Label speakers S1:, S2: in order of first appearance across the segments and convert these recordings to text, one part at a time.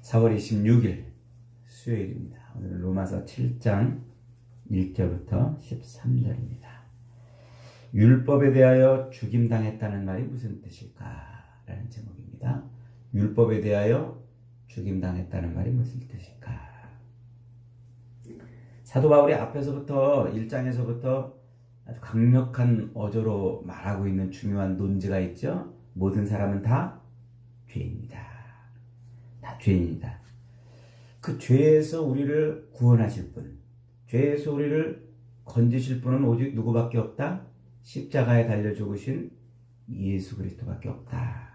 S1: 4월 26일 수요일입니다. 오늘은 로마서 7장 1절부터 13절입니다. 율법에 대하여 죽임당했다는 말이 무슨 뜻일까? 라는 제목입니다. 율법에 대하여 죽임당했다는 말이 무슨 뜻일까? 사도 바울이 앞에서부터 1장에서부터 아주 강력한 어조로 말하고 있는 중요한 논지가 있죠. 모든 사람은 다 죄입니다. 다 죄인이다. 그 죄에서 우리를 구원하실 분, 죄에서 우리를 건지실 분은 오직 누구밖에 없다? 십자가에 달려 죽으신 예수 그리스도밖에 없다.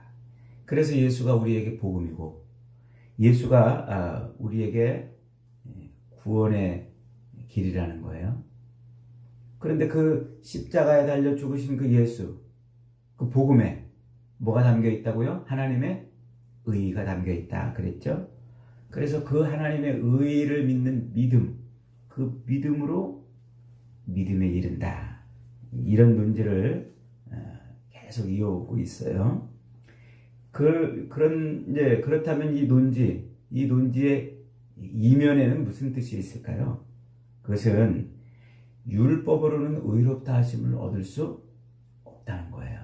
S1: 그래서 예수가 우리에게 복음이고 예수가 우리에게 구원의 길이라는 거예요. 그런데 그 십자가에 달려 죽으신 그 예수, 그 복음에 뭐가 담겨 있다고요? 하나님의 의가 담겨 있다 그랬죠. 그래서 그 하나님의 의를 믿는 믿음, 그 믿음으로 믿음에 이른다. 이런 논지를 계속 이어오고 있어요. 그렇다면 이 논지의 이면에는 무슨 뜻이 있을까요? 그것은 율법으로는 의롭다 하심을 얻을 수 없다는 거예요.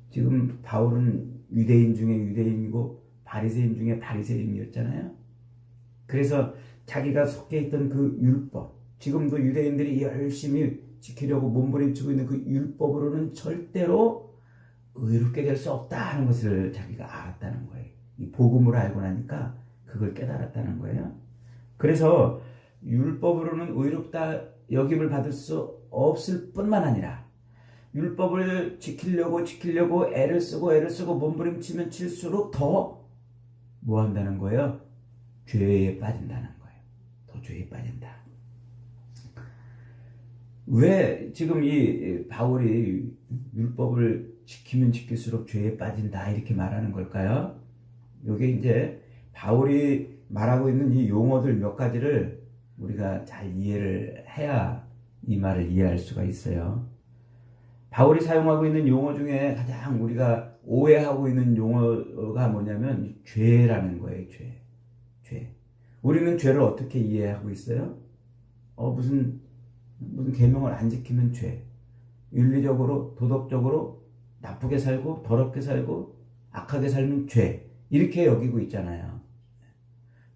S1: 지금 바울은 유대인 중에 유대인이고 바리새인 중에 바리새인이었잖아요. 그래서 자기가 속해 있던 그 율법, 지금도 유대인들이 열심히 지키려고 몸부림치고 있는 그 율법으로는 절대로 의롭게 될 수 없다는 것을 자기가 알았다는 거예요. 이 복음으로 알고 나니까 그걸 깨달았다는 거예요. 그래서 율법으로는 의롭다 여김을 받을 수 없을 뿐만 아니라 율법을 지키려고 애를 쓰고 몸부림치면 칠수록 더 뭐 한다는 거예요? 죄에 빠진다는 거예요. 더 죄에 빠진다. 왜 지금 이 바울이 율법을 지키면 지킬수록 죄에 빠진다 이렇게 말하는 걸까요? 이게 이제 바울이 말하고 있는 이 용어들 몇 가지를 우리가 잘 이해를 해야 이 말을 이해할 수가 있어요. 바울이 사용하고 있는 용어 중에 가장 우리가 오해하고 있는 용어가 뭐냐면 죄라는 거예요. 죄. 우리는 죄를 어떻게 이해하고 있어요? 무슨 계명을 안 지키면 죄. 윤리적으로, 도덕적으로 나쁘게 살고 더럽게 살고 악하게 살면 죄. 이렇게 여기고 있잖아요.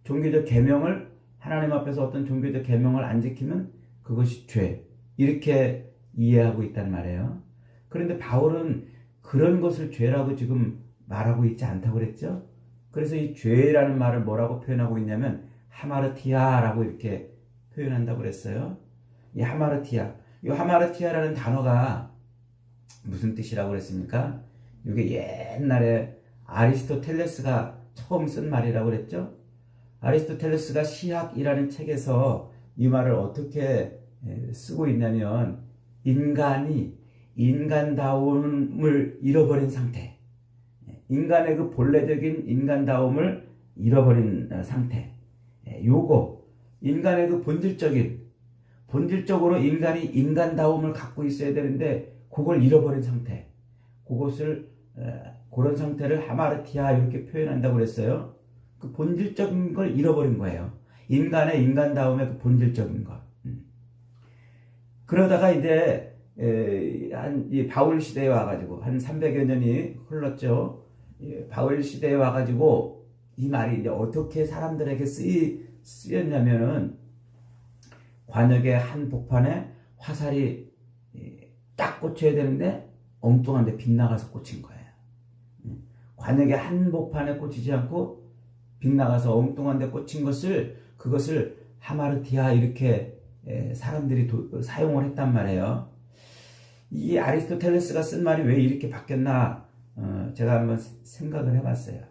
S1: 종교적 계명을 하나님 앞에서 어떤 종교적 계명을 안 지키면 그것이 죄. 이렇게 이해하고 있단 말이에요. 그런데 바울은 그런 것을 죄라고 지금 말하고 있지 않다고 그랬죠? 그래서 이 죄라는 말을 뭐라고 표현하고 있냐면 하마르티아라고 이렇게 표현한다고 그랬어요. 이 하마르티아라는 단어가 무슨 뜻이라고 그랬습니까? 이게 옛날에 아리스토텔레스가 처음 쓴 말이라고 그랬죠? 아리스토텔레스가 시학이라는 책에서 이 말을 어떻게 쓰고 있냐면 인간이 인간다움을 잃어버린 상태, 인간의 그 본래적인 인간다움을 잃어버린 상태, 요거 인간의 그 본질적으로 인간이 인간다움을 갖고 있어야 되는데 그걸 잃어버린 상태, 그런 상태를 하마르티아 이렇게 표현한다고 그랬어요. 그 본질적인 걸 잃어버린 거예요. 인간의 인간다움의 그 본질적인 것. 그러다가 이제 이 바울 시대에 와가지고 한 300여 년이 흘렀죠. 바울 시대에 와가지고 이 말이 이제 어떻게 사람들에게 쓰였냐면은 관역의 한 복판에 화살이 딱 꽂혀야 되는데 엉뚱한데 빗나가서 꽂힌 거예요. 관역의 한 복판에 꽂히지 않고 빗나가서 엉뚱한데 꽂힌 그것을 하마르티아 이렇게 사람들이 사용을 했단 말이에요. 이 아리스토텔레스가 쓴 말이 왜 이렇게 바뀌었나 제가 한번 생각을 해봤어요.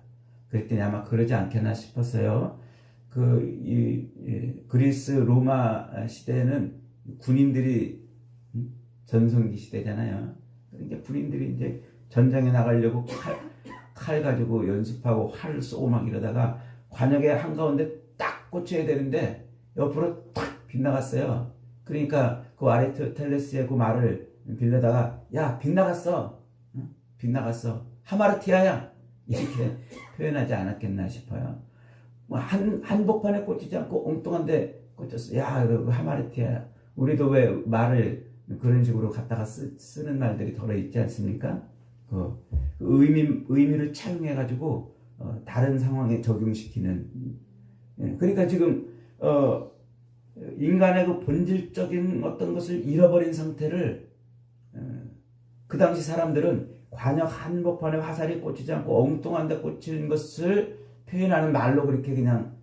S1: 그랬더니 아마 그러지 않겠나 싶었어요. 그리스 로마 시대에는 군인들이 전성기 시대잖아요. 그러니까 군인들이 이제 전장에 나가려고 칼 가지고 연습하고 활을 쏘고 막 이러다가 관역의 한가운데 딱 꽂혀야 되는데 옆으로 탁 빗나갔어요. 그러니까 그 아리스토텔레스의 그 말을 빌려다가 야 빗나갔어. 빗나갔어. 하마르티아야. 이렇게 표현하지 않았겠나 싶어요. 뭐 한복판에 꽂히지 않고 엉뚱한데 꽂혔어. 야, 그 하마르티야. 우리도 왜 말을 그런 식으로 갖다가 쓰는 말들이 덜어 있지 않습니까? 그 의미를 차용해가지고 다른 상황에 적용시키는. 그러니까 지금 인간의 그 본질적인 어떤 것을 잃어버린 상태를 그 당시 사람들은 관역 한복판에 화살이 꽂히지 않고 엉뚱한 데 꽂힌 것을 표현하는 말로 그렇게 그냥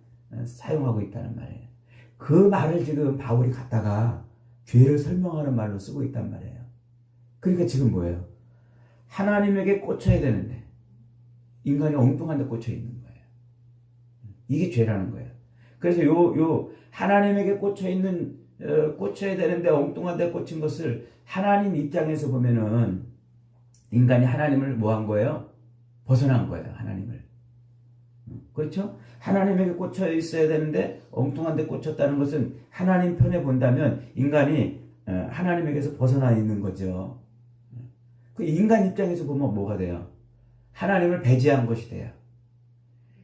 S1: 사용하고 있다는 말이에요. 그 말을 지금 바울이 갖다가 죄를 설명하는 말로 쓰고 있단 말이에요. 그러니까 지금 뭐예요? 하나님에게 꽂혀야 되는데 인간이 엉뚱한 데 꽂혀 있는 거예요. 이게 죄라는 거예요. 그래서 요 하나님에게 꽂혀야 되는데 엉뚱한 데 꽂힌 것을 하나님 입장에서 보면은 인간이 하나님을 뭐 한 거예요? 벗어난 거예요. 하나님을. 그렇죠? 하나님에게 꽂혀 있어야 되는데 엉뚱한 데 꽂혔다는 것은 하나님 편에 본다면 인간이 하나님에게서 벗어나 있는 거죠. 그 인간 입장에서 보면 뭐가 돼요? 하나님을 배제한 것이 돼요.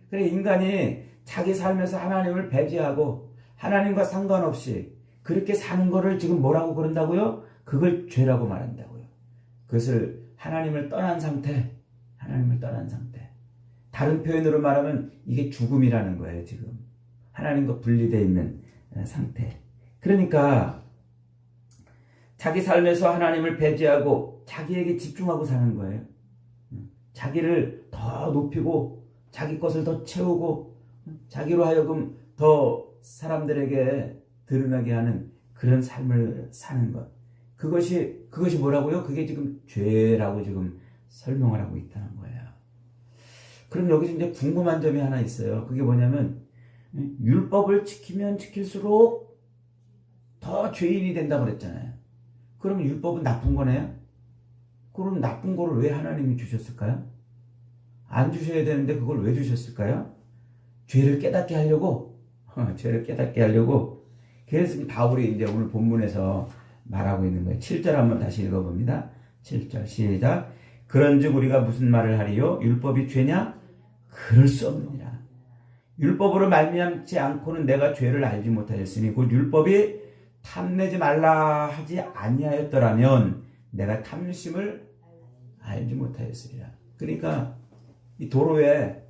S1: 그래 인간이 자기 삶에서 하나님을 배제하고 하나님과 상관없이 그렇게 사는 거를 지금 뭐라고 그런다고요? 그걸 죄라고 말한다고요. 그것을 하나님을 떠난 상태, 하나님을 떠난 상태. 다른 표현으로 말하면 이게 죽음이라는 거예요, 지금. 하나님과 분리되어 있는 상태. 그러니까 자기 삶에서 하나님을 배제하고 자기에게 집중하고 사는 거예요. 자기를 더 높이고 자기 것을 더 채우고 자기로 하여금 더 사람들에게 드러나게 하는 그런 삶을 사는 것. 그것이 뭐라고요? 그게 지금 죄라고 지금 설명을 하고 있다는 거예요. 그럼 여기서 이제 궁금한 점이 하나 있어요. 그게 뭐냐면 율법을 지키면 지킬수록 더 죄인이 된다고 그랬잖아요. 그럼 율법은 나쁜 거네요? 그럼 나쁜 거를 왜 하나님이 주셨을까요? 안 주셔야 되는데 그걸 왜 주셨을까요? 죄를 깨닫게 하려고. 죄를 깨닫게 하려고. 그래서 바울이 이제 오늘 본문에서 말하고 있는 거예요. 7절 한번 다시 읽어봅니다. 7절 시작. 그런즉 우리가 무슨 말을 하리요? 율법이 죄냐? 그럴 수 없느니라. 율법으로 말미암지 않고는 내가 죄를 알지 못하였으니 곧 율법이 탐내지 말라 하지 아니하였더라면 내가 탐심을 알지 못하였으리라. 그러니까 이 도로에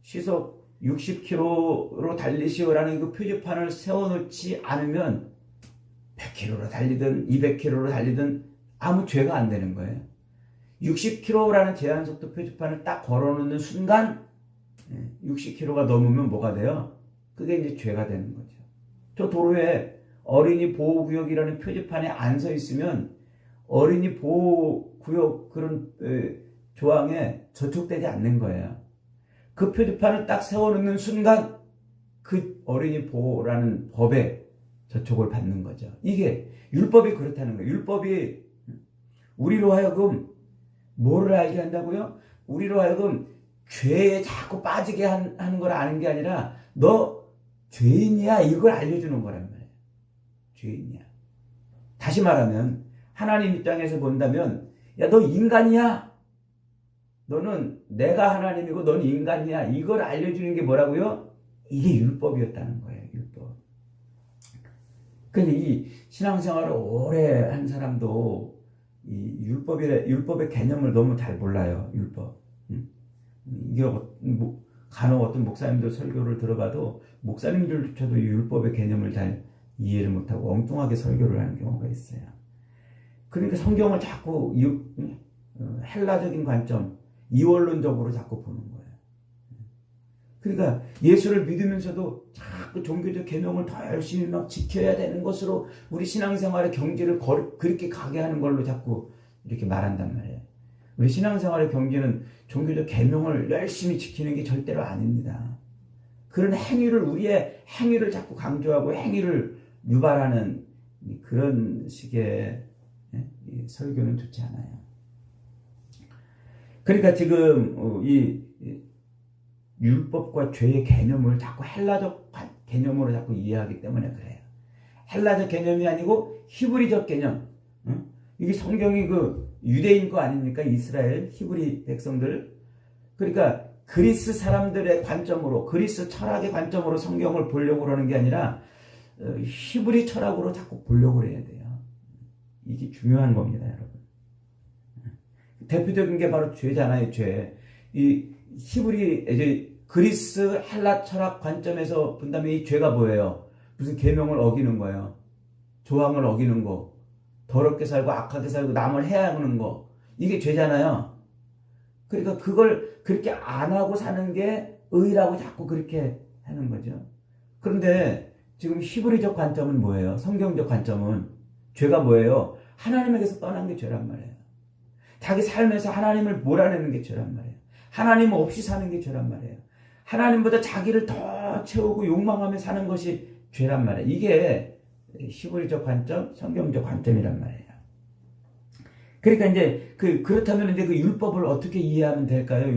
S1: 시속 60km로 달리시오라는 그 표지판을 세워놓지 않으면 100km로 달리든 200km로 달리든 아무 죄가 안 되는 거예요. 60km라는 제한속도 표지판을 딱 걸어놓는 순간 60km가 넘으면 뭐가 돼요? 그게 이제 죄가 되는 거죠. 저 도로에 어린이 보호구역이라는 표지판에 안 서 있으면 어린이 보호구역 그런 조항에 저촉되지 않는 거예요. 그 표지판을 딱 세워놓는 순간 그 어린이 보호라는 법에 저촉을 받는 거죠. 이게 율법이 그렇다는 거예요. 율법이 우리로 하여금 뭐를 알게 한다고요? 우리로 하여금 죄에 자꾸 빠지게 하는 걸 아는 게 아니라 너 죄인이야 이걸 알려주는 거란 말이에요. 죄인이야. 다시 말하면 하나님 입장에서 본다면 야 너 인간이야. 너는 내가 하나님이고 너는 인간이야. 이걸 알려주는 게 뭐라고요? 이게 율법이었다는 거예요. 율법. 근데 이 신앙생활을 오래 한 사람도 이 율법의 개념을 너무 잘 몰라요. 율법. 이게 간혹 어떤 목사님들 설교를 들어봐도 목사님들조차도 이 율법의 개념을 잘 이해를 못하고 엉뚱하게 설교를 하는 경우가 있어요. 그러니까 성경을 자꾸 헬라적인 관점, 이원론적으로 자꾸 보는 거예요. 그러니까 예수를 믿으면서도 자꾸 종교적 계명을 더 열심히 막 지켜야 되는 것으로 우리 신앙생활의 경지를 그렇게 가게 하는 걸로 자꾸 이렇게 말한단 말이에요. 우리 신앙생활의 경지는 종교적 계명을 열심히 지키는 게 절대로 아닙니다. 그런 행위를 우리의 행위를 자꾸 강조하고 행위를 유발하는 그런 식의 설교는 좋지 않아요. 그러니까 지금 이 율법과 죄의 개념을 자꾸 헬라적 개념으로 자꾸 이해하기 때문에 그래요. 헬라적 개념이 아니고 히브리적 개념. 이게 성경이 그 유대인 거 아닙니까? 이스라엘 히브리 백성들. 그러니까 그리스 사람들의 관점으로, 그리스 철학의 관점으로 성경을 보려고 그러는 게 아니라 히브리 철학으로 자꾸 보려고 해야 돼요. 이게 중요한 겁니다, 여러분. 대표적인 게 바로 죄잖아요, 죄. 이 히브리, 이제 그리스 헬라 철학 관점에서 본다면 이 죄가 뭐예요? 무슨 계명을 어기는 거예요. 조항을 어기는 거. 더럽게 살고 악하게 살고 남을 해하는 거. 이게 죄잖아요. 그러니까 그걸 그렇게 안 하고 사는 게 의라고 자꾸 그렇게 하는 거죠. 그런데 지금 히브리적 관점은 뭐예요? 성경적 관점은 죄가 뭐예요? 하나님에게서 떠난 게 죄란 말이에요. 자기 삶에서 하나님을 몰아내는 게 죄란 말이에요. 하나님 없이 사는 게 죄란 말이에요. 하나님보다 자기를 더 채우고 욕망하며 사는 것이 죄란 말이에요. 이게 히브리적 관점, 성경적 관점이란 말이에요. 그러니까 이제 그렇다면 이제 그 율법을 어떻게 이해하면 될까요?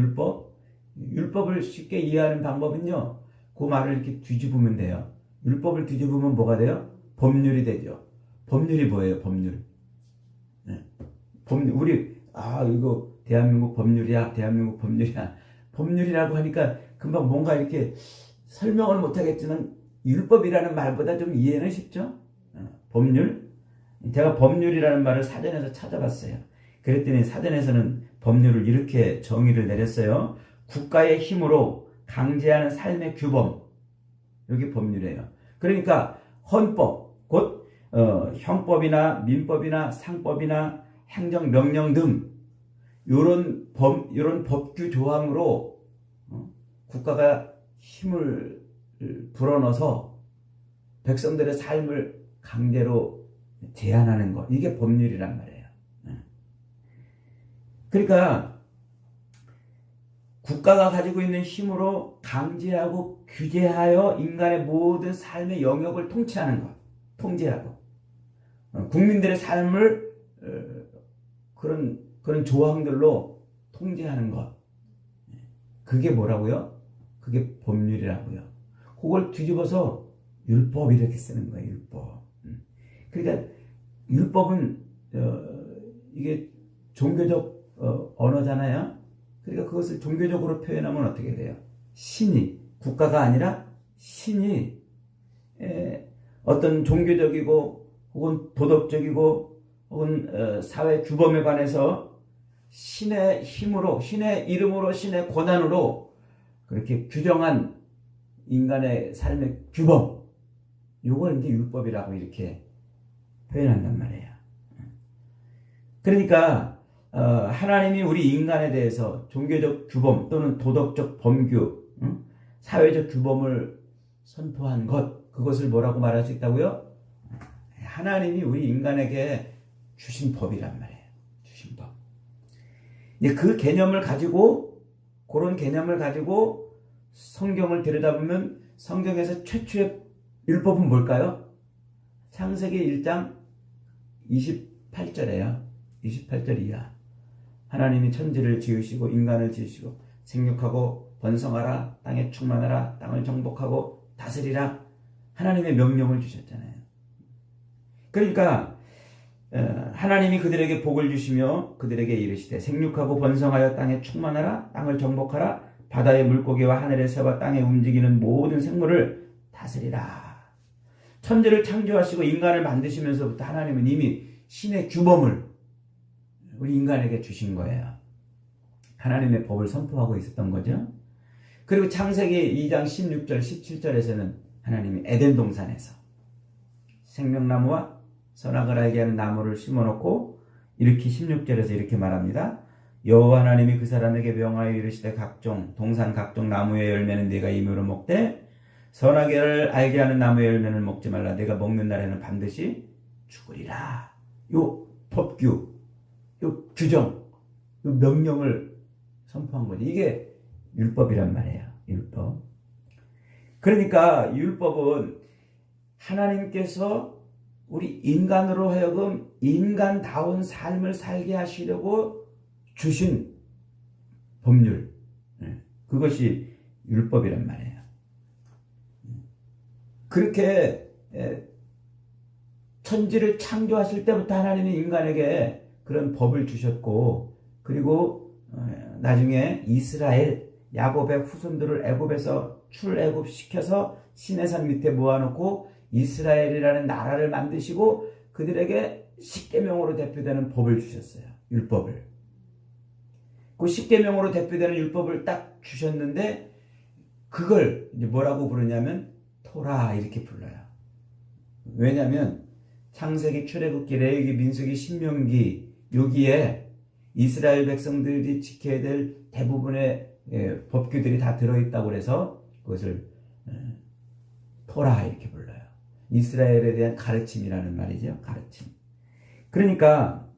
S1: 율법을 쉽게 이해하는 방법은요. 그 말을 이렇게 뒤집으면 돼요. 율법을 뒤집으면 뭐가 돼요? 법률이 되죠. 법률이 뭐예요? 법률. 네. 이거 대한민국 법률이야. 대한민국 법률이야. 법률이라고 하니까 금방 뭔가 이렇게 설명을 못하겠지만 율법이라는 말보다 좀 이해는 쉽죠? 법률. 제가 법률이라는 말을 사전에서 찾아봤어요. 그랬더니 사전에서는 법률을 이렇게 정의를 내렸어요. 국가의 힘으로 강제하는 삶의 규범. 이게 법률이에요. 그러니까 헌법, 곧 형법이나 민법이나 상법이나 행정명령 등 이런 법규 조항으로 국가가 힘을 불어넣어서 백성들의 삶을 강제로 제한하는 것. 이게 법률이란 말이에요. 그러니까 국가가 가지고 있는 힘으로 강제하고 규제하여 인간의 모든 삶의 영역을 통치하는 것. 통제하고. 국민들의 삶을 그런 조항들로 통제하는 것. 그게 뭐라고요? 그게 법률이라고요. 그걸 뒤집어서 율법 이렇게 쓰는 거예요. 율법. 그러니까 율법은 이게 종교적 언어잖아요. 그러니까 그것을 종교적으로 표현하면 어떻게 돼요? 신이, 국가가 아니라 신이 어떤 종교적이고 혹은 도덕적이고 혹은 사회 규범에 관해서 신의 힘으로, 신의 이름으로, 신의 권한으로 그렇게 규정한 인간의 삶의 규범, 이걸 이제 율법이라고 이렇게 표현한단 말이에요. 그러니까 하나님이 우리 인간에 대해서 종교적 규범 또는 도덕적 법규, 사회적 규범을 선포한 것, 그것을 뭐라고 말할 수 있다고요? 하나님이 우리 인간에게 주신 법이란 말이에요. 주신 법. 이제 그 개념을 가지고, 그런 개념을 가지고 성경을 들여다보면 성경에서 최초의 율법은 뭘까요? 창세기 1장 28절에요. 28절 이하. 하나님이 천지를 지으시고 인간을 지으시고 생육하고 번성하라, 땅에 충만하라, 땅을 정복하고 다스리라. 하나님의 명령을 주셨잖아요. 그러니까 하나님이 그들에게 복을 주시며 그들에게 이르시되 생육하고 번성하여 땅에 충만하라, 땅을 정복하라, 바다의 물고기와 하늘의 새와 땅에 움직이는 모든 생물을 다스리라. 천지를 창조하시고 인간을 만드시면서부터 하나님은 이미 신의 규범을 우리 인간에게 주신 거예요. 하나님의 법을 선포하고 있었던 거죠. 그리고 창세기 2장 16절 17절에서는 하나님이 에덴 동산에서 생명나무와 선악을 알게 하는 나무를 심어놓고 이렇게 16절에서 이렇게 말합니다. 여호와 하나님이 그 사람에게 명하여 이르시되 각종 동산 각종 나무의 열매는 네가 임으로 먹되 선악을 알게 하는 나무의 열매는 먹지 말라. 네가 먹는 날에는 반드시 죽으리라. 요 법규, 요 규정, 요 명령을 선포한 거지. 이게 율법이란 말이에요. 율법. 그러니까 율법은 하나님께서 우리 인간으로 하여금 인간다운 삶을 살게 하시려고 주신 법률. 그것이 율법이란 말이에요. 그렇게 천지를 창조하실 때부터 하나님이 인간에게 그런 법을 주셨고, 그리고 나중에 이스라엘, 야곱의 후손들을 애굽에서 출애굽시켜서 시내산 밑에 모아놓고 이스라엘이라는 나라를 만드시고 그들에게 십계명으로 대표되는 법을 주셨어요. 율법을. 그 십계명으로 대표되는 율법을 딱 주셨는데 그걸 이제 뭐라고 부르냐면 토라 이렇게 불러요. 왜냐하면 창세기, 출애굽기, 레위기, 민수기, 신명기 여기에 이스라엘 백성들이 지켜야 될 대부분의 법규들이 다 들어있다고 그래서 그것을 토라 이렇게 불러요. 이스라엘에 대한 가르침이라는 말이죠. 가르침. 그러니까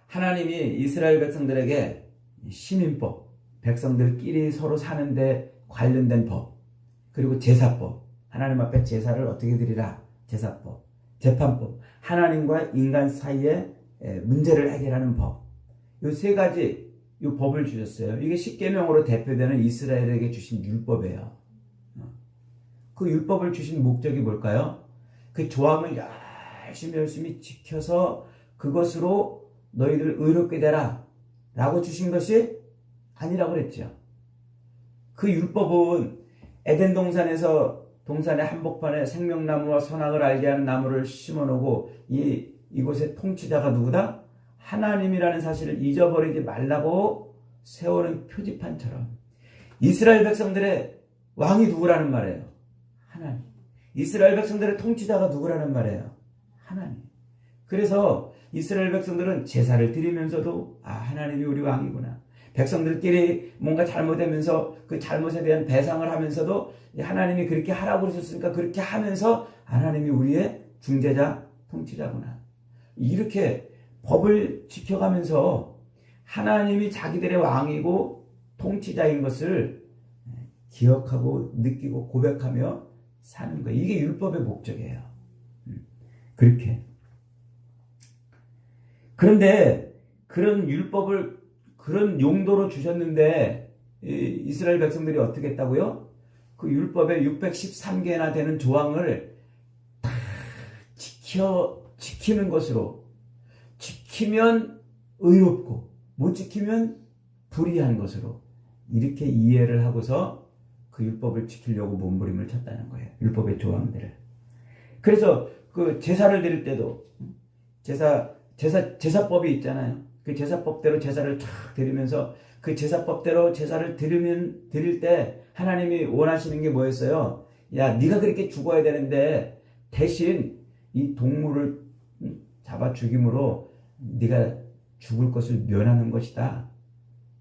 S1: 하나님이 이스라엘 백성들에게 시민법, 백성들끼리 서로 사는데 관련된 법, 그리고 제사법, 하나님 앞에 제사를 어떻게 드리라, 제사법, 재판법, 하나님과 인간 사이에 문제를 해결하는 법, 이 세 가지 이 법을 주셨어요. 이게 십계명으로 대표되는 이스라엘에게 주신 율법이에요. 그 율법을 주신 목적이 뭘까요? 그 조항을 열심히 지켜서 그것으로 너희들 의롭게 되라 라고 주신 것이 아니라고 그랬죠. 그 율법은 에덴 동산에서 동산의 한복판에 생명나무와 선악을 알게 하는 나무를 심어놓고 이곳의 통치자가 누구다? 하나님이라는 사실을 잊어버리지 말라고 세우는 표지판처럼 이스라엘 백성들의 왕이 누구라는 말이에요? 하나님. 이스라엘 백성들의 통치자가 누구라는 말이에요? 하나님. 그래서 이스라엘 백성들은 제사를 드리면서도 하나님이 우리 왕이구나. 백성들끼리 뭔가 잘못하면서 그 잘못에 대한 배상을 하면서도 하나님이 그렇게 하라고 그러셨으니까 그렇게 하면서 하나님이 우리의 중재자, 통치자구나. 이렇게 법을 지켜가면서 하나님이 자기들의 왕이고 통치자인 것을 기억하고 느끼고 고백하며 사는 거예요. 이게 율법의 목적이에요. 그렇게. 그런데 그런 율법을 그런 용도로 주셨는데 이스라엘 백성들이 어떻게 했다고요? 그 율법에 613개나 되는 조항을 다 지키는 것으로, 지키면 의롭고 못 지키면 불의한 것으로 이렇게 이해를 하고서 그 율법을 지키려고 몸부림을 쳤다는 거예요. 율법의 조항들을. 그래서 그 제사를 드릴 때도 제사법이 있잖아요. 그 제사법대로 제사를 쫙 드리면서 그 제사법대로 제사를 드릴 때 하나님이 원하시는 게 뭐였어요? 야, 네가 그렇게 죽어야 되는데 대신 이 동물을 잡아 죽임으로 네가 죽을 것을 면하는 것이다.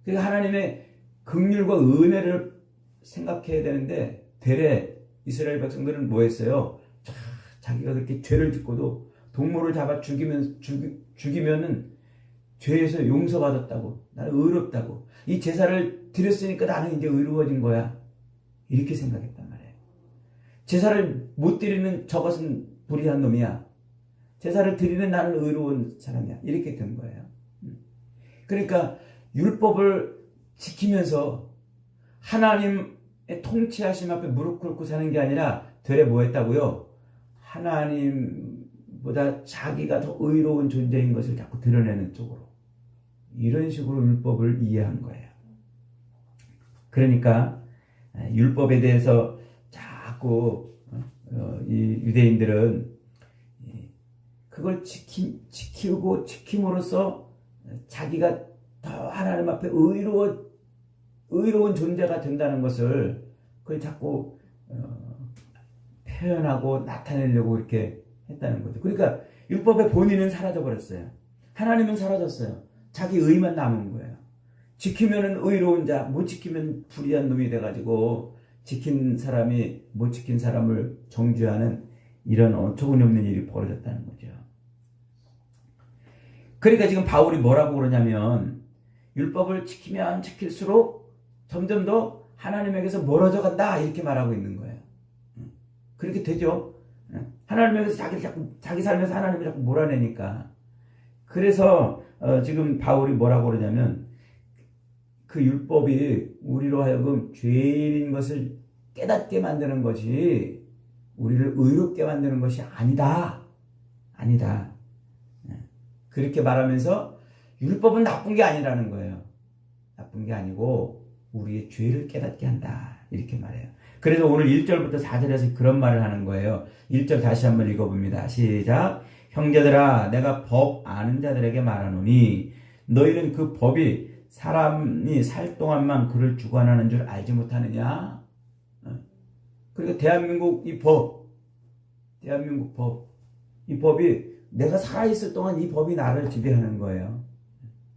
S1: 그러니까 하나님의 긍휼과 은혜를 생각해야 되는데 되레 이스라엘 백성들은 뭐 했어요? 자기가 그렇게 죄를 짓고도 동물을 잡아 죽이면은 죄에서 용서받았다고, 나는 의롭다고, 이 제사를 드렸으니까 나는 이제 의로워진 거야, 이렇게 생각했단 말이에요. 제사를 못 드리는 저것은 불의한 놈이야, 제사를 드리는 나는 의로운 사람이야, 이렇게 된 거예요. 그러니까 율법을 지키면서 하나님의 통치하심 앞에 무릎 꿇고 사는 게 아니라 되레 뭐 했다고요? 하나님보다 자기가 더 의로운 존재인 것을 자꾸 드러내는 쪽으로, 이런 식으로 율법을 이해한 거예요. 그러니까 율법에 대해서 자꾸 이 유대인들은 그걸 지키고 지킴으로써 자기가 더 하나님 앞에 의로운 존재가 된다는 것을 그걸 자꾸 표현하고 나타내려고 이렇게 했다는 거죠. 그러니까 율법의 본인은 사라져버렸어요. 하나님은 사라졌어요. 자기 의만 남은 거예요. 지키면은 의로운 자, 못 지키면 불의한 놈이 돼가지고 지킨 사람이 못 지킨 사람을 정죄하는 이런 어처구니없는 일이 벌어졌다는 거죠. 그러니까 지금 바울이 뭐라고 그러냐면 율법을 지키면 지킬수록 점점 더 하나님에게서 멀어져 간다, 이렇게 말하고 있는 거예요. 그렇게 되죠. 하나님에게서 자기 삶에서 하나님이 자꾸 몰아내니까. 그래서 지금 바울이 뭐라고 그러냐면 그 율법이 우리로 하여금 죄인인 것을 깨닫게 만드는 것이, 우리를 의롭게 만드는 것이 아니다. 그렇게 말하면서 율법은 나쁜 게 아니라는 거예요. 나쁜 게 아니고 우리의 죄를 깨닫게 한다. 이렇게 말해요. 그래서 오늘 1절부터 4절에서 그런 말을 하는 거예요. 1절 다시 한번 읽어봅니다. 시작. 형제들아 내가 법 아는 자들에게 말하노니 너희는 그 법이 사람이 살 동안만 그를 주관하는 줄 알지 못하느냐. 그러니까 대한민국 이 법이 내가 살아있을 동안 이 법이 나를 지배하는 거예요.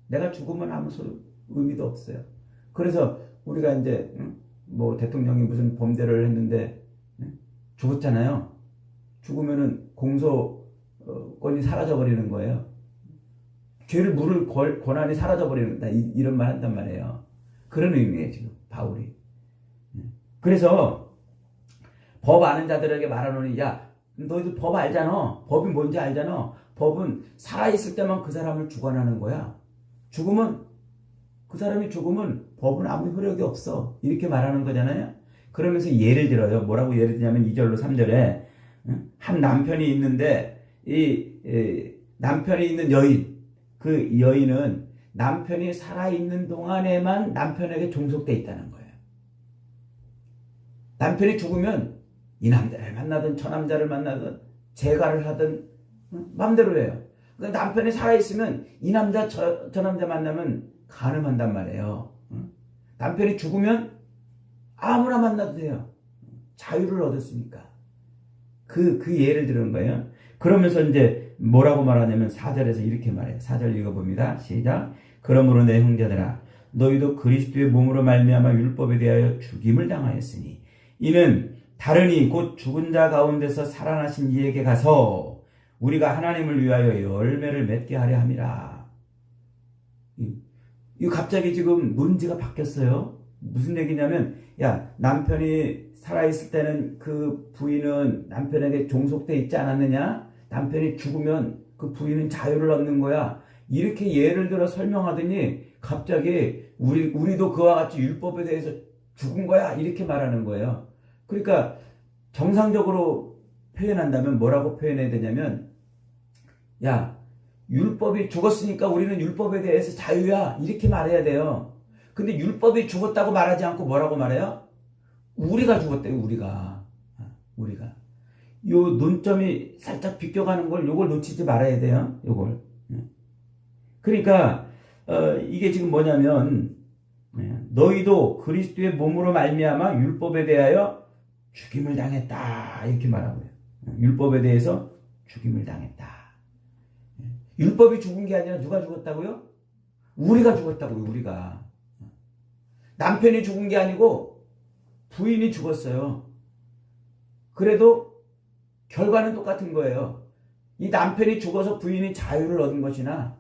S1: 내가 죽으면 아무 의미도 없어요. 그래서 우리가 이제 뭐 대통령이 무슨 범죄를 했는데 죽었잖아요. 죽으면은 공소권이 사라져버리는 거예요. 죄를 물을 권한이 사라져버리는다. 이런 말 한단 말이에요. 그런 의미예요, 지금 바울이. 그래서 법 아는 자들에게 말하노니 야 너희들 법 알잖아. 법이 뭔지 알잖아. 법은 살아있을 때만 그 사람을 주관하는 거야. 그 사람이 죽으면 법은 아무 효력이 없어. 이렇게 말하는 거잖아요. 그러면서 예를 들어요. 뭐라고 예를 들냐면 2절로 3절에 한 남편이 있는데 이 남편이 있는 여인, 그 여인은 남편이 살아있는 동안에만 남편에게 종속돼 있다는 거예요. 남편이 죽으면 이 남자를 만나든 저 남자를 만나든 재가를 하든 마음대로 해요. 남편이 살아있으면 이 남자 저 남자 만나면 가늠한단 말이에요. 남편이 죽으면 아무나 만나도 돼요. 자유를 얻었으니까. 그 예를 들은 거예요. 그러면서 이제 뭐라고 말하냐면 4절에서 이렇게 말해요. 4절 읽어봅니다. 시작. 그러므로 내 형제들아 너희도 그리스도의 몸으로 말미암아 율법에 대하여 죽임을 당하였으니 이는 다른 곧 죽은 자 가운데서 살아나신 이에게 가서 우리가 하나님을 위하여 열매를 맺게 하려 함이라. 이 갑자기 지금 논지가 바뀌었어요. 무슨 얘기냐면 야 남편이 살아있을 때는 그 부인은 남편에게 종속돼 있지 않았느냐? 남편이 죽으면 그 부인은 자유를 얻는 거야. 이렇게 예를 들어 설명하더니 갑자기 우리도 그와 같이 율법에 대해서 죽은 거야. 이렇게 말하는 거예요. 그러니까 정상적으로 표현한다면 뭐라고 표현해야 되냐면 야 율법이 죽었으니까 우리는 율법에 대해서 자유야. 이렇게 말해야 돼요. 근데 율법이 죽었다고 말하지 않고 뭐라고 말해요? 우리가 죽었대요. 우리가. 요 논점이 살짝 비껴가는 걸 요걸 놓치지 말아야 돼요. 요걸. 그러니까 이게 지금 뭐냐면 너희도 그리스도의 몸으로 말미암아 율법에 대하여 죽임을 당했다. 이렇게 말하고요. 율법에 대해서 죽임을 당했다. 율법이 죽은 게 아니라 누가 죽었다고요? 우리가 죽었다고요. 우리가. 남편이 죽은 게 아니고 부인이 죽었어요. 그래도 결과는 똑같은 거예요. 이 남편이 죽어서 부인이 자유를 얻은 것이나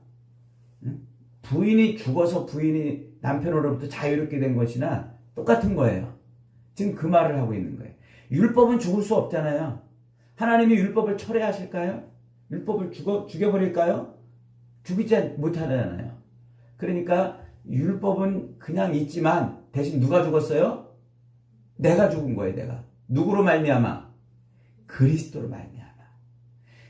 S1: 부인이 죽어서 부인이 남편으로부터 자유롭게 된 것이나 똑같은 거예요. 지금 그 말을 하고 있는 거예요. 율법은 죽을 수 없잖아요. 하나님이 율법을 철회하실까요? 율법을 죽여버릴까요? 죽이지 못하잖아요. 그러니까 율법은 그냥 있지만 대신 누가 죽었어요? 내가 죽은 거예요. 내가. 누구로 말미암아? 그리스도로 말미암아.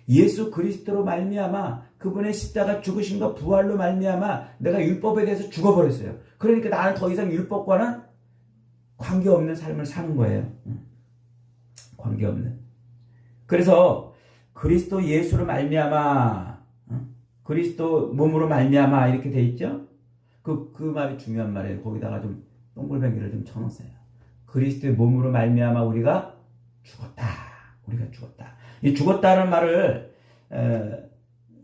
S1: 예수 그리스도로 말미암아 그분의 십자가 죽으심과 부활로 말미암아 내가 율법에 대해서 죽어버렸어요. 그러니까 나는 더 이상 율법과는 관계없는 삶을 사는 거예요. 관계없는. 그래서 그리스도 예수로 말미암아 그리스도 몸으로 말미암아 이렇게 돼 있죠. 그 말이 중요한 말이에요. 거기다가 좀 동글뱅이를 좀 쳐놓으세요. 그리스도의 몸으로 말미암아 우리가 죽었다. 이 죽었다는 말을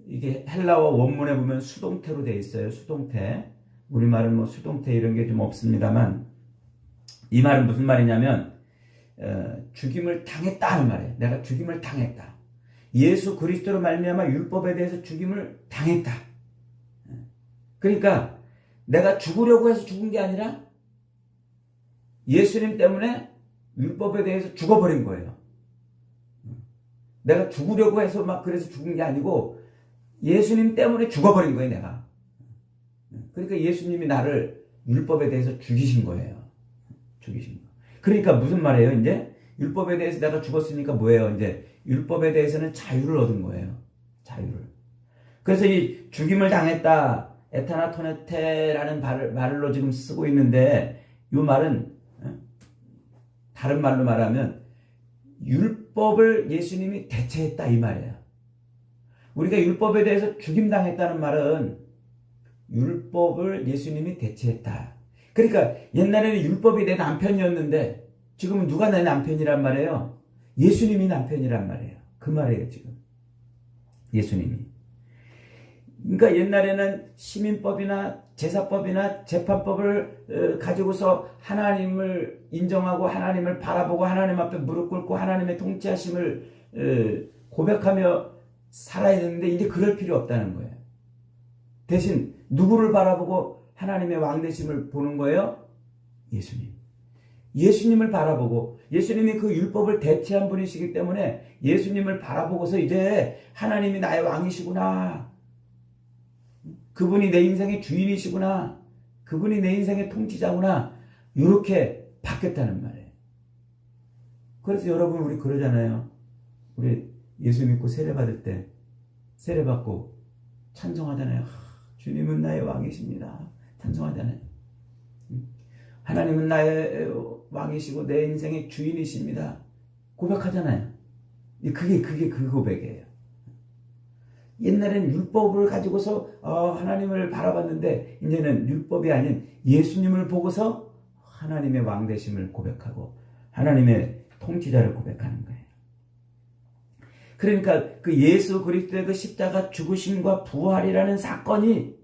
S1: 이게 헬라어 원문에 보면 수동태로 돼 있어요. 수동태. 우리말은 뭐 수동태 이런 게 좀 없습니다만 이 말은 무슨 말이냐면 죽임을 당했다는 말이에요. 내가 죽임을 당했다. 예수 그리스도로 말미암아 율법에 대해서 죽임을 당했다. 그러니까 내가 죽으려고 해서 죽은 게 아니라 예수님 때문에 율법에 대해서 죽어버린 거예요. 내가 죽으려고 해서 막 그래서 죽은 게 아니고 예수님 때문에 죽어버린 거예요, 내가. 그러니까 예수님이 나를 율법에 대해서 죽이신 거예요. 그러니까 무슨 말이에요, 이제? 율법에 대해서 내가 죽었으니까 뭐예요, 이제? 율법에 대해서는 자유를 얻은 거예요. 자유를. 그래서 이 죽임을 당했다, 에타나토네테라는 말로 지금 쓰고 있는데, 이 말은 다른 말로 말하면 율법을 예수님이 대체했다 이 말이에요. 우리가 율법에 대해서 죽임당했다는 말은 율법을 예수님이 대체했다. 그러니까 옛날에는 율법이 내 남편이었는데 지금은 누가 내 남편이란 말이에요? 예수님이 남편이란 말이에요. 그 말이에요 지금. 예수님이. 그러니까 옛날에는 시민법이나 제사법이나 재판법을 가지고서 하나님을 인정하고 하나님을 바라보고 하나님 앞에 무릎 꿇고 하나님의 통치하심을 고백하며 살아야 되는데 이제 그럴 필요 없다는 거예요. 대신 누구를 바라보고 하나님의 왕되심을 보는 거예요? 예수님. 예수님을 바라보고 예수님이 그 율법을 대체한 분이시기 때문에 예수님을 바라보고서 이제 하나님이 나의 왕이시구나. 그분이 내 인생의 주인이시구나. 그분이 내 인생의 통치자구나. 이렇게 바뀌었다는 말이에요. 그래서 여러분 우리 그러잖아요. 우리 예수 믿고 세례받을 때 세례받고 찬송하잖아요. 주님은 나의 왕이십니다. 찬송하잖아요. 하나님은 나의 왕이시고 내 인생의 주인이십니다. 고백하잖아요. 그게 그 고백이에요. 옛날엔 율법을 가지고서 하나님을 바라봤는데 이제는 율법이 아닌 예수님을 보고서 하나님의 왕되심을 고백하고 하나님의 통치자를 고백하는 거예요. 그러니까 그 예수 그리스도의 그 십자가 죽으심과 부활이라는 사건이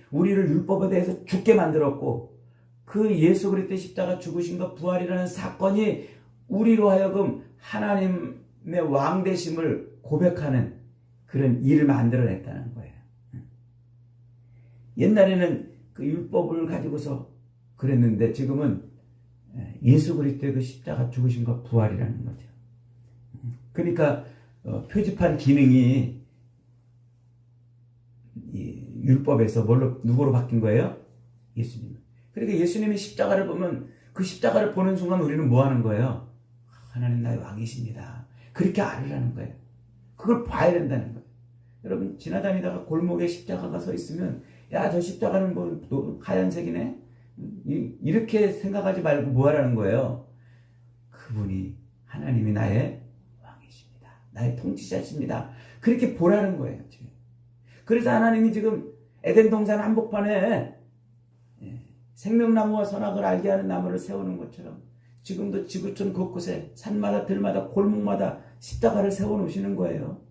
S1: 우리를 율법에 대해서 죽게 만들었고 그 예수 그리스도의 십자가 죽으심과 부활이라는 사건이 우리로 하여금 하나님의 왕되심을 고백하는 그런 일을 만들어냈다는 거예요. 옛날에는 그 율법을 가지고서 그랬는데 지금은 예수 그리스도의 그 십자가 죽으심과 부활이라는 거죠. 그러니까 표지판 기능이 이 율법에서 누구로 바뀐 거예요? 예수님. 그러니까 예수님이 십자가를 보면 그 십자가를 보는 순간 우리는 뭐 하는 거예요? 하나님 나의 왕이십니다. 그렇게 알으라는 거예요. 그걸 봐야 된다는 거예요. 여러분 지나다니다가 골목에 십자가가 서 있으면 야, 저 십자가는 뭐 하얀색이네? 이렇게 생각하지 말고 뭐 하라는 거예요? 그분이 하나님이 나의 왕이십니다. 나의 통치자십니다. 그렇게 보라는 거예요. 지금. 그래서 하나님이 지금 에덴 동산 한복판에 생명나무와 선악을 알게 하는 나무를 세우는 것처럼 지금도 지구촌 곳곳에 산마다 들마다 골목마다 십자가를 세워놓으시는 거예요.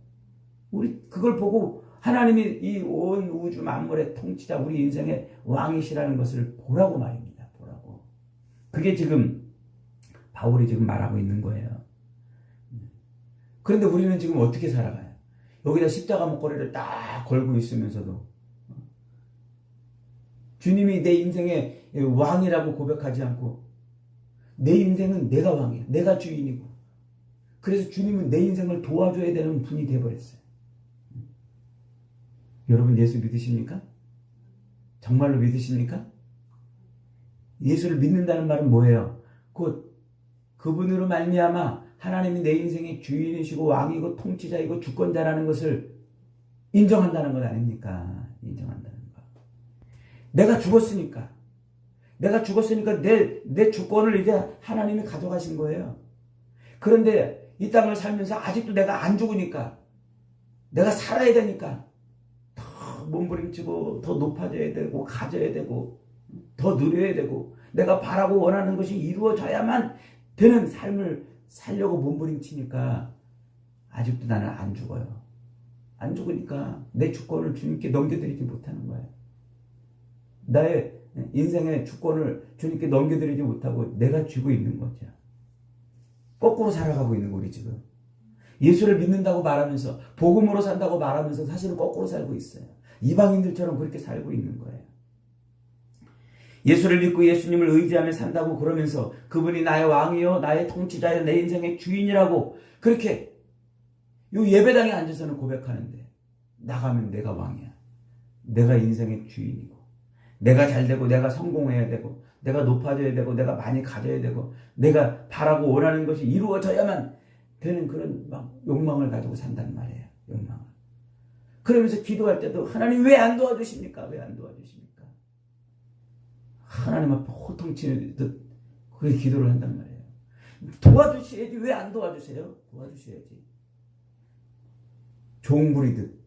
S1: 우리 그걸 보고 하나님이 이 온 우주 만물의 통치자 우리 인생의 왕이시라는 것을 보라고 말입니다. 보라고. 그게 지금 바울이 지금 말하고 있는 거예요. 그런데 우리는 지금 어떻게 살아가요? 여기다 십자가 목걸이를 딱 걸고 있으면서도 주님이 내 인생의 왕이라고 고백하지 않고 내 인생은 내가 왕이야. 내가 주인이고 그래서 주님은 내 인생을 도와줘야 되는 분이 되어버렸어요. 여러분 예수 믿으십니까? 정말로 믿으십니까? 예수를 믿는다는 말은 뭐예요? 곧 그분으로 말미암아 하나님이 내 인생의 주인이시고 왕이고 통치자이고 주권자라는 것을 인정한다는 것 아닙니까? 인정한다는 것. 내가 죽었으니까 내 주권을 이제 하나님이 가져가신 거예요. 그런데 이 땅을 살면서 아직도 내가 안 죽으니까 내가 살아야 되니까 더 몸부림치고 더 높아져야 되고 가져야 되고 더 누려야 되고 내가 바라고 원하는 것이 이루어져야만 되는 삶을 살려고 몸부림치니까 아직도 나는 안 죽어요. 안 죽으니까 내 주권을 주님께 넘겨드리지 못하는 거예요. 나의 인생의 주권을 주님께 넘겨드리지 못하고 내가 쥐고 있는 거죠. 거꾸로 살아가고 있는 우리 지금. 예수를 믿는다고 말하면서 복음으로 산다고 말하면서 사실은 거꾸로 살고 있어요. 이방인들처럼 그렇게 살고 있는 거예요. 예수를 믿고 예수님을 의지하며 산다고 그러면서 그분이 나의 왕이요 나의 통치자요 내 인생의 주인이라고 그렇게 요 예배당에 앉아서는 고백하는데 나가면 내가 왕이야. 내가 인생의 주인이고 내가 잘되고 내가 성공해야 되고 내가 높아져야 되고 내가 많이 가져야 되고 내가 바라고 원하는 것이 이루어져야만 되는 그런 막 욕망을 가지고 산단 말이에요. 욕망을. 그러면서 기도할 때도 하나님 왜 안 도와주십니까? 왜 안 도와주십니까? 하나님 앞에 호통치듯 그렇게 기도를 한단 말이에요. 도와주셔야지. 왜 안 도와주세요? 도와주셔야지. 종 부리듯.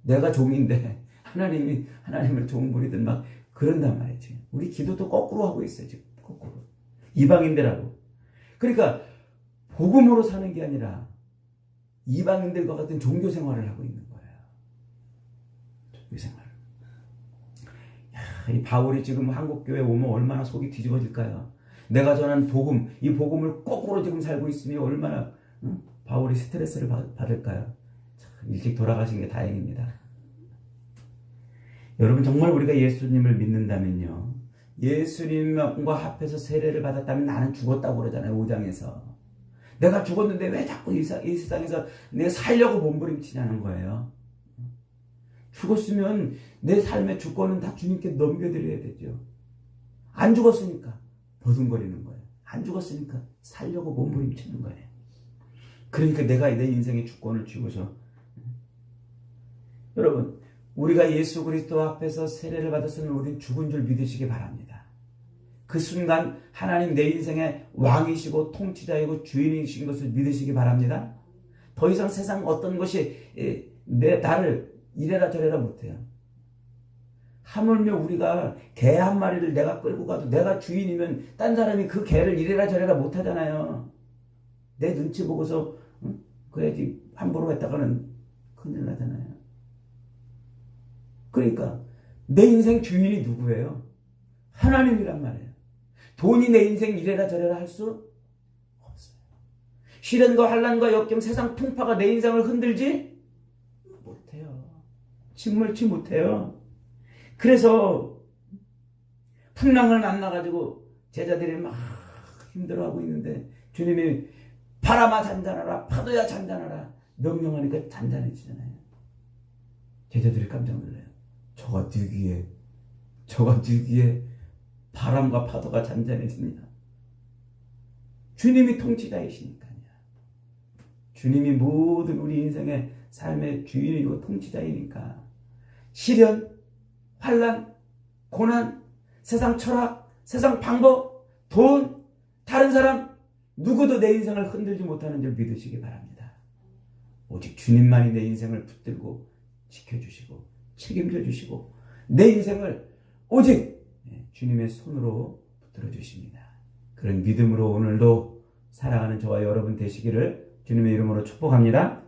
S1: 내가 종인데 하나님이 하나님을 종 부리듯 막 그런단 말이지. 우리 기도도 거꾸로 하고 있어요. 지금 거꾸로. 이방인들하고. 그러니까 복음으로 사는 게 아니라 이방인들과 같은 종교 생활을 하고 있는 거예요. 종교 생활. 이 바울이 지금 한국교회 오면 얼마나 속이 뒤집어질까요? 내가 전한 복음, 이 복음을 거꾸로 지금 살고 있으니 얼마나 바울이 스트레스를 받을까요? 참, 일찍 돌아가신 게 다행입니다. 여러분 정말 우리가 예수님을 믿는다면요. 예수님과 합해서 세례를 받았다면 나는 죽었다고 그러잖아요. 5장에서. 내가 죽었는데 왜 자꾸 이 세상에서 내가 살려고 몸부림치냐는 거예요. 죽었으면 내 삶의 주권은 다 주님께 넘겨드려야 되죠. 안 죽었으니까 버둥거리는 거예요. 안 죽었으니까 살려고 몸부림치는 거예요. 그러니까 내가 내 인생의 주권을 쥐고서 여러분 우리가 예수 그리스도 앞에서 세례를 받았으면 우리는 죽은 줄 믿으시기 바랍니다. 그 순간 하나님 내 인생의 왕이시고 통치자이고 주인이신 것을 믿으시기 바랍니다. 더 이상 세상 어떤 것이 나를 이래라 저래라 못해요. 하물며 우리가 개 한 마리를 내가 끌고 가도 내가 주인이면 딴 사람이 그 개를 이래라 저래라 못하잖아요. 내 눈치 보고서 그래야지 함부로 했다가는 큰일 나잖아요. 그러니까 내 인생 주인이 누구예요? 하나님이란 말이에요. 돈이 내 인생 이래라 저래라 할 수 없어요. 시련과 환난과 역경 세상 풍파가 내 인생을 흔들지 못해요. 침몰치 못해요. 그래서 풍랑을 만나가지고 제자들이 막 힘들어하고 있는데 주님이 바람아 잔잔하라 파도야 잔잔하라 명령하니까 잔잔해지잖아요. 제자들이 깜짝 놀라요. 저가 뒤기에 바람과 파도가 잔잔해집니다. 주님이 통치자이시니까요. 주님이 모든 우리 인생의 삶의 주인이고 통치자이니까 시련, 환난, 고난, 세상 철학, 세상 방법, 돈, 다른 사람 누구도 내 인생을 흔들지 못하는 줄 믿으시기 바랍니다. 오직 주님만이 내 인생을 붙들고 지켜주시고 책임져 주시고 내 인생을 오직 주님의 손으로 붙들어 주십니다. 그런 믿음으로 오늘도 살아가는 저와 여러분 되시기를 주님의 이름으로 축복합니다.